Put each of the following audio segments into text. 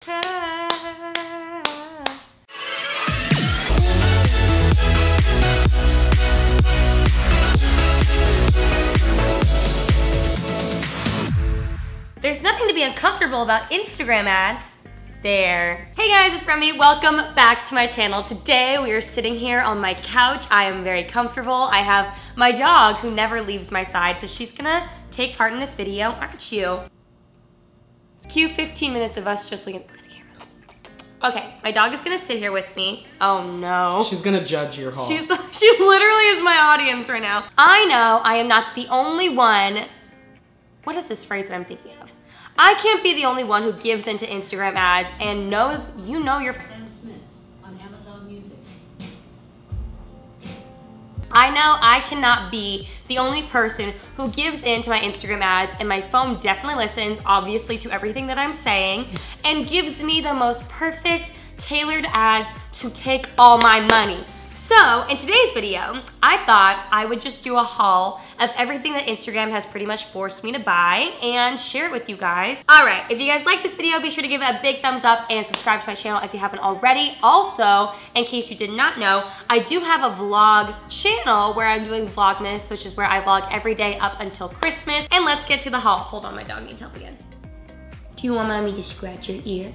There's nothing to be uncomfortable about Instagram ads. There. Hey guys, it's Remy. Welcome back to my channel. Today we are sitting here on my couch. I am very comfortable. I have my dog who never leaves my side, so she's gonna take part in this video, aren't you? Cue 15 minutes of us just looking at the camera. Okay, my dog is gonna sit here with me. Oh no. She's gonna judge your haul. She literally is my audience right now. I know I am not the only one. What is this phrase that I'm thinking of? I can't be the only one who gives into Instagram ads and knows you know your Sam Smith on Amazon Music. I know I cannot be the only person who gives into my Instagram ads, and my phone definitely listens, obviously, to everything that I'm saying and gives me the most perfect tailored ads to take all my money. So in today's video, I thought I would just do a haul of everything that Instagram has pretty much forced me to buy and share it with you guys. All right, if you guys like this video, be sure to give it a big thumbs up and subscribe to my channel if you haven't already. Also, in case you did not know, I do have a vlog channel where I'm doing Vlogmas, which is where I vlog every day up until Christmas. And let's get to the haul. Hold on, my dog needs help again. Do you want mommy to scratch your ear?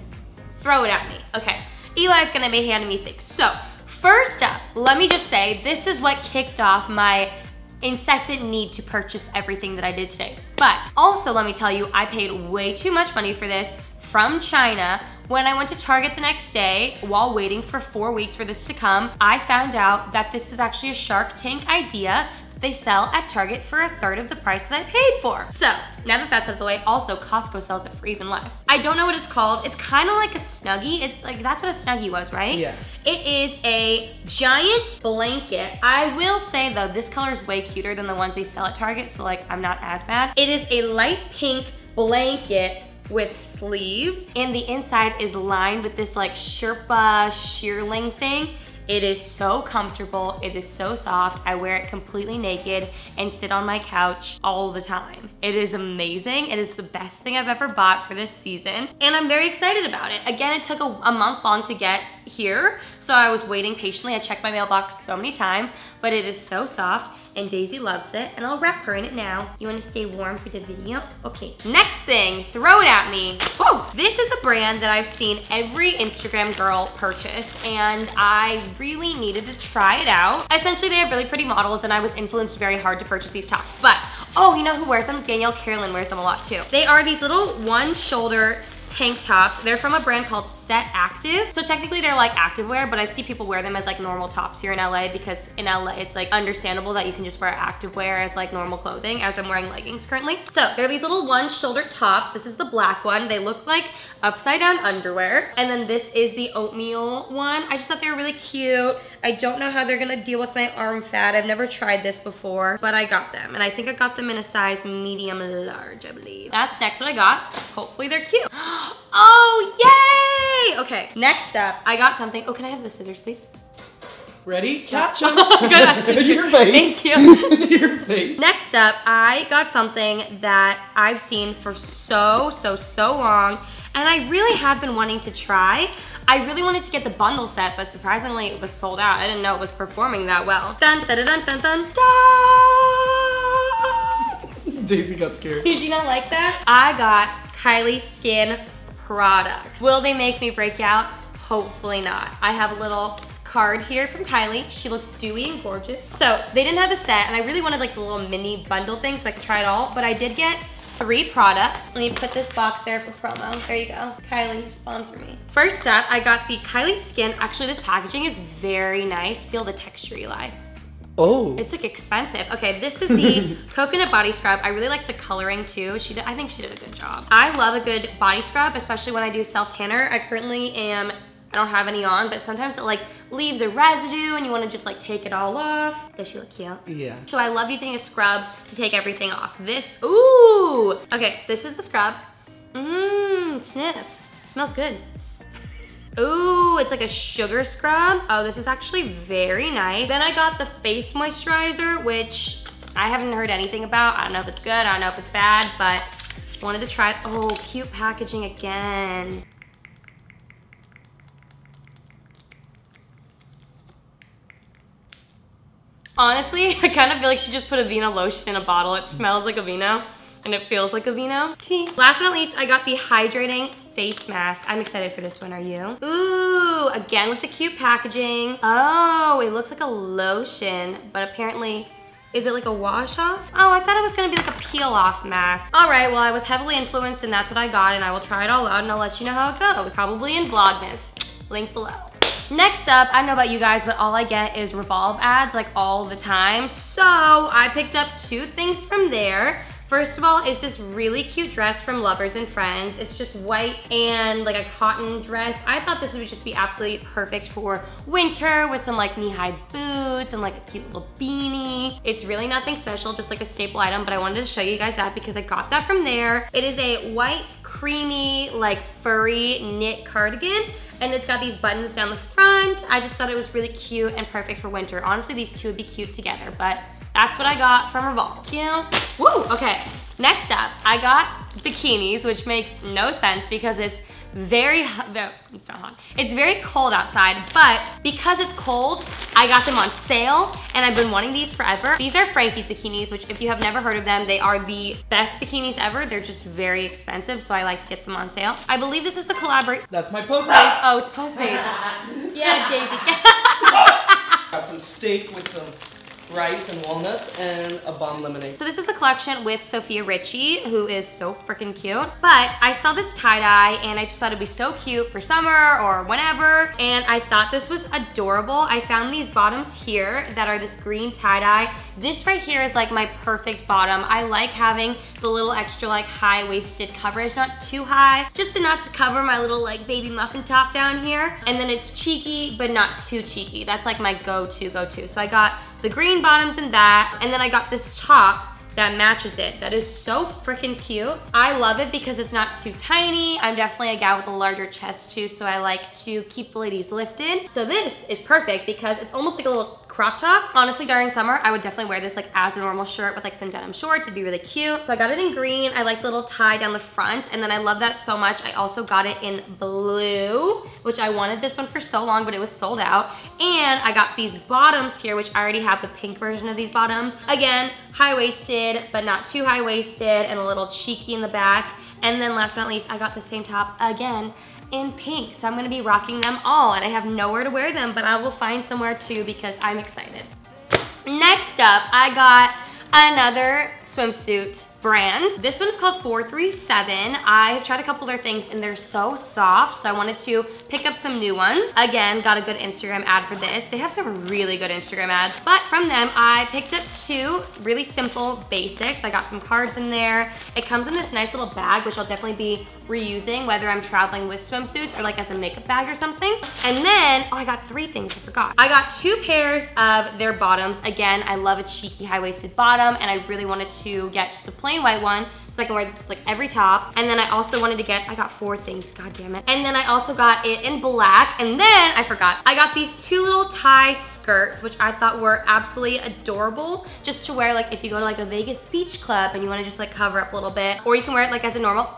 Throw it at me. Okay, Eli's gonna be handing me things. So, first up, let me just say, this is what kicked off my incessant need to purchase everything that I did today. But also, let me tell you, I paid way too much money for this from China. When I went to Target the next day, while waiting for 4 weeks for this to come, I found out that this is actually a Shark Tank idea that they sell at Target for 1/3 of the price that I paid for. So, now that that's out of the way, also Costco sells it for even less. I don't know what it's called. It's kind of like a Snuggie. It's like, that's what a Snuggie was, right? Yeah. It is a giant blanket. I will say though, this color is way cuter than the ones they sell at Target, so like, I'm not as bad. It is a light pink blanket with sleeves, and the inside is lined with this like Sherpa shearling thing. It is so comfortable, it is so soft. I wear it completely naked and sit on my couch all the time. It is amazing. It is the best thing I've ever bought for this season, and I'm very excited about it. Again, it took a month long to get here, so I was waiting patiently. I checked my mailbox so many times, but it is so soft, and Daisy loves it, and I'll wrap her in it now. You wanna stay warm for the video? Okay, next thing, throw it at me. Whoa, this is a brand that I've seen every Instagram girl purchase, and I really needed to try it out. Essentially, they have really pretty models, and I was influenced very hard to purchase these tops, but, oh, you know who wears them? Danielle Carolyn wears them a lot too. They are these little one-shoulder tank tops. They're from a brand called Set Active. So technically they're like activewear, but I see people wear them as like normal tops here in LA, because in LA it's like understandable that you can just wear activewear as like normal clothing, as I'm wearing leggings currently. So they're these little one-shoulder tops. This is the black one. They look like upside down underwear. And then this is the oatmeal one. I just thought they were really cute. I don't know how they're gonna deal with my arm fat. I've never tried this before, but I got them. And I think I got them in a size medium large, I believe. That's next what I got. Hopefully they're cute. Oh, yay! Okay, next up, I got something. Oh, can I have the scissors, please? Ready? Catch them. Good. Your face. Thank you. Your face. Next up, I got something that I've seen for so long, and I really have been wanting to try. I really wanted to get the bundle set, but surprisingly it was sold out. I didn't know it was performing that well. Dun dun dun dun dun dun. Daisy got scared. Did you not like that? I got Kylie skin products. Will they make me break out? Hopefully not. I have a little card here from Kylie. She looks dewy and gorgeous. So they didn't have the set, and I really wanted like the little mini bundle thing so I could try it all, but I did get 3 products. Let me put this box there for promo. There you go. Kylie, sponsor me. First up, I got the Kylie Skin. Actually, this packaging is very nice. Feel the texture, Eli. Oh. It's like expensive. Okay, this is the coconut body scrub. I really like the coloring too. I think she did a good job. I love a good body scrub, especially when I do self-tanner. I don't have any on, but sometimes it like leaves a residue and you wanna just like take it all off. Does she look cute? Yeah. So I love using a scrub to take everything off. This, ooh. Okay, this is the scrub. Sniff, smells good. Ooh, it's like a sugar scrub. Oh, this is actually very nice. Then I got the face moisturizer, which I haven't heard anything about. I don't know if it's good, I don't know if it's bad, but wanted to try it. Oh, cute packaging again. Honestly, I kind of feel like she just put a Vino lotion in a bottle. It smells like a Vino and it feels like a Vino tea. Last but not least, I got the hydrating face mask. I'm excited for this one, are you? Ooh, again with the cute packaging. Oh, it looks like a lotion, but apparently, is it like a wash off? Oh, I thought it was gonna be like a peel off mask. All right, well, I was heavily influenced and that's what I got, and I will try it all out and I'll let you know how it goes. Probably in Vlogmas, link below. Next up, I don't know about you guys, but all I get is Revolve ads like all the time. So I picked up 2 things from there. First of all is this really cute dress from Lovers and Friends. It's just white and like a cotton dress. I thought this would just be absolutely perfect for winter with some like knee-high boots and like a cute little beanie. It's really nothing special, just like a staple item, but I wanted to show you guys that because I got that from there. It is a white, creamy, like furry knit cardigan, and it's got these buttons down the front. I just thought it was really cute and perfect for winter. Honestly, these two would be cute together, but that's what I got from Revolve. Cute. Woo, okay. Next up, I got bikinis, which makes no sense because it's it's not hot. It's very cold outside, but because it's cold, I got them on sale and I've been wanting these forever. These are Frankie's bikinis, which if you have never heard of them, they are the best bikinis ever. They're just very expensive, so I like to get them on sale. I believe this was the collaborate. That's my Postmates. Oh, it's Postmates. Yeah, Davey. Got some steak with some rice and walnuts and a bomb lemonade. So this is a collection with Sophia Ricci, who is so freaking cute. But I saw this tie-dye and I just thought it'd be so cute for summer or whenever. And I thought this was adorable. I found these bottoms here that are this green tie-dye. This right here is like my perfect bottom. I like having the little extra like high-waisted coverage, not too high, just enough to cover my little like baby muffin top down here. And then it's cheeky, but not too cheeky. That's like my go-to. So I got the green bottoms in that, and then I got this top that matches it. That is so freaking cute. I love it because it's not too tiny. I'm definitely a gal with a larger chest too, so I like to keep the ladies lifted. So this is perfect because it's almost like a little crop top. Honestly, during summer, I would definitely wear this like as a normal shirt with like some denim shorts. It'd be really cute. So I got it in green. I like the little tie down the front, and then I love that so much. I also got it in blue, which I wanted this one for so long, but it was sold out. And I got these bottoms here, which I already have the pink version of these bottoms. Again, high-waisted, but not too high-waisted, and a little cheeky in the back. And then last but not least, I got the same top again in pink. So I'm gonna be rocking them all, and I have nowhere to wear them, but I will find somewhere too because I'm excited. Next up, I got another swimsuit brand. This one is called 437. I've tried a couple of their things and they're so soft, so I wanted to pick up some new ones. Again, got a good Instagram ad for this. They have some really good Instagram ads, but from them, I picked up 2 really simple basics. I got some cards in there. It comes in this nice little bag, which I'll definitely be reusing, whether I'm traveling with swimsuits or like as a makeup bag or something. And then, oh, I got 3 things, I forgot. I got 2 pairs of their bottoms. Again, I love a cheeky high-waisted bottom, and I really wanted to get just a plain white one so I can wear this with like every top. And then I also wanted to get, I got 4 things, god damn it. And then I also got it in black, and then I forgot. I got these 2 little tie skirts, which I thought were absolutely adorable, just to wear like if you go to like a Vegas beach club and you wanna just like cover up a little bit, or you can wear it like as a normal.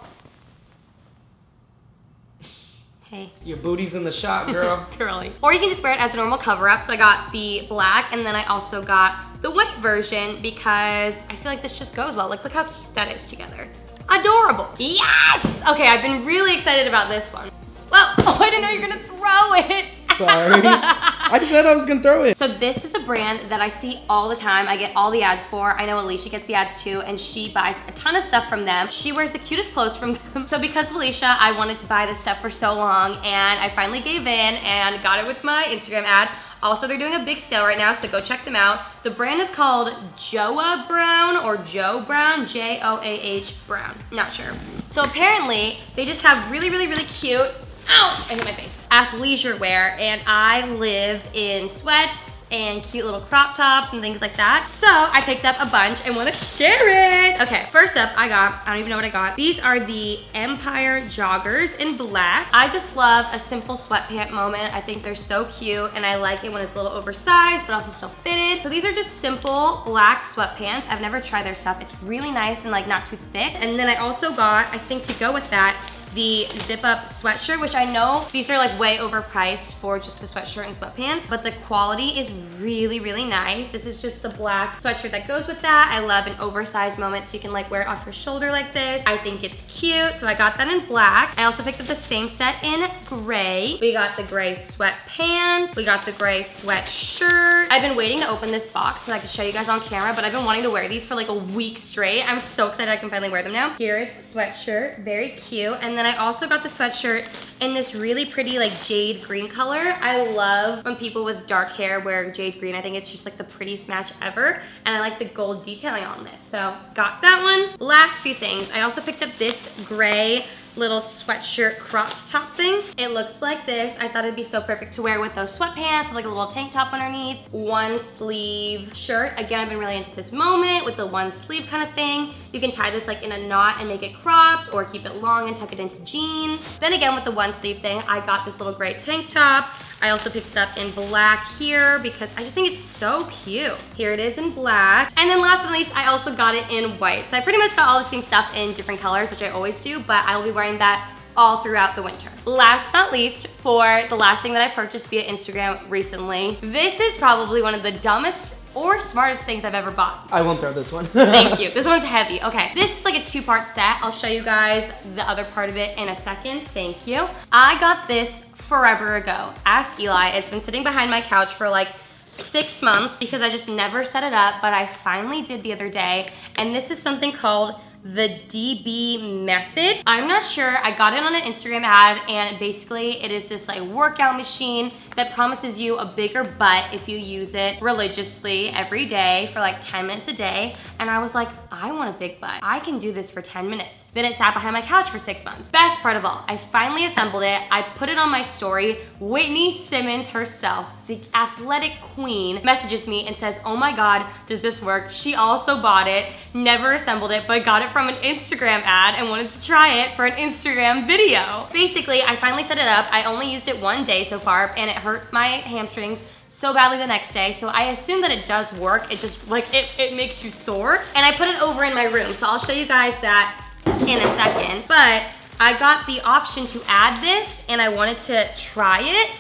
Hey. Your booty's in the shot, girl. Curly. Or you can just wear it as a normal cover up. So I got the black, and then I also got the white version because I feel like this just goes well. Like, look how cute that is together. Adorable. Yes! Okay, I've been really excited about this one. Well, oh, I didn't know you were gonna throw it. Sorry. I said I was gonna throw it. So this is a brand that I see all the time. I get all the ads for. I know Alicia gets the ads too, and she buys a ton of stuff from them. She wears the cutest clothes from them. So because of Alicia, I wanted to buy this stuff for so long, and I finally gave in and got it with my Instagram ad. Also, they're doing a big sale right now, so go check them out. The brand is called Joah Brown or Joe Brown, J-O-A-H Brown, not sure. So apparently, they just have really, really, really cute, ow, I hit my face, athleisure wear, and I live in sweats and cute little crop tops and things like that. So I picked up a bunch and want to share it. Okay, first up, I don't even know what I got. These are the Empire joggers in black. I just love a simple sweatpant moment. I think they're so cute, and I like it when it's a little oversized but also still fitted. So these are just simple black sweatpants. I've never tried their stuff. It's really nice and like not too thick. And then I also got, I think to go with that, the zip up sweatshirt, which I know these are like way overpriced for just a sweatshirt and sweatpants, but the quality is really, really nice. This is just the black sweatshirt that goes with that. I love an oversized moment so you can like wear it off your shoulder like this. I think it's cute, so I got that in black. I also picked up the same set in gray. We got the gray sweatpants. We got the gray sweatshirt. I've been waiting to open this box so I can show you guys on camera, but I've been wanting to wear these for like a week straight. I'm so excited I can finally wear them now. Here's the sweatshirt, very cute. And then I also got the sweatshirt in this really pretty like jade green color. I love when people with dark hair wear jade green. I think it's just like the prettiest match ever. And I like the gold detailing on this. So got that one. Last few things. I also picked up this gray little sweatshirt cropped top thing. It looks like this. I thought it'd be so perfect to wear with those sweatpants with like a little tank top underneath. One sleeve shirt. Again, I've been really into this moment with the one sleeve kind of thing. You can tie this like in a knot and make it cropped, or keep it long and tuck it into jeans. Then again, with the one sleeve thing, I got this little gray tank top. I also picked it up in black here because I just think it's so cute. Here it is in black. And then last but not least, I also got it in white. So I pretty much got all the same stuff in different colors, which I always do, but I will be wearing that all throughout the winter. Last but not least, for the last thing that I purchased via Instagram recently, this is probably one of the dumbest or smartest things I've ever bought. I won't throw this one. Thank you. This one's heavy. Okay, this is like a 2-part set. I'll show you guys the other part of it in a second. Thank you. I got this forever ago. Ask Eli. It's been sitting behind my couch for like 6 months because I just never set it up, but I finally did the other day. And this is something called the DB method. I'm not sure. I got it on an Instagram ad, and basically it is this like workout machine that promises you a bigger butt if you use it religiously every day for like 10 minutes a day. And I was like, I want a big butt. I can do this for 10 minutes. Then it sat behind my couch for 6 months. Best part of all, I finally assembled it. I put it on my story. Whitney Simmons herself, the athletic queen, messages me and says, oh my God, does this work? She also bought it, never assembled it, but got it from an Instagram ad and wanted to try it for an Instagram video. Basically, I finally set it up. I only used it 1 day so far, and it hurt my hamstrings so badly the next day, so I assume that it does work. It just, like, it makes you sore. And I put it over in my room, so I'll show you guys that in a second. But I got the option to add this, and I wanted to try it,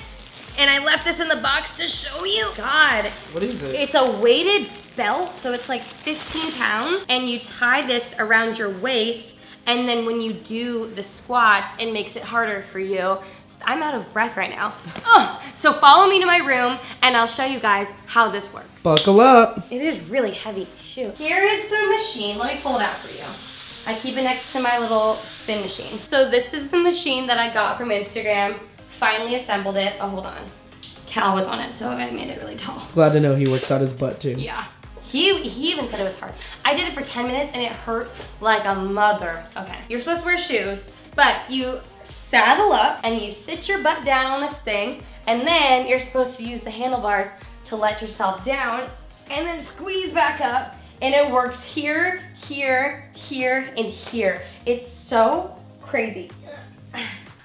and I left this in the box to show you. God. What is it? It's a weighted belt, so it's like 15 pounds, and you tie this around your waist, and then when you do the squats, it makes it harder for you. I'm out of breath right now. Ugh. So follow me to my room, and I'll show you guys how this works. Buckle up. It is really heavy. Shoot. Here is the machine. Let me pull it out for you. I keep it next to my little spin machine. So this is the machine that I got from Instagram. Finally assembled it. Oh, hold on. Cal was on it, so I made it really tall. Glad to know he works out his butt too. Yeah. He even said it was hard. I did it for 10 minutes and it hurt like a mother. Okay, you're supposed to wear shoes, but you saddle up and you sit your butt down on this thing, and then you're supposed to use the handlebars to let yourself down and then squeeze back up, and it works here, here, here, and here. It's so crazy.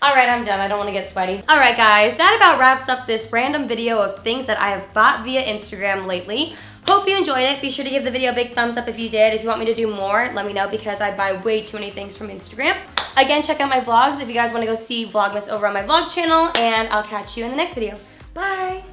All right, I'm done. I don't want to get sweaty. All right, guys, that about wraps up this random video of things that I have bought via Instagram lately. Hope you enjoyed it. Be sure to give the video a big thumbs up if you did. If you want me to do more, let me know, because I buy way too many things from Instagram. Again, check out my vlogs if you guys want to go see Vlogmas over on my vlog channel, and I'll catch you in the next video. Bye.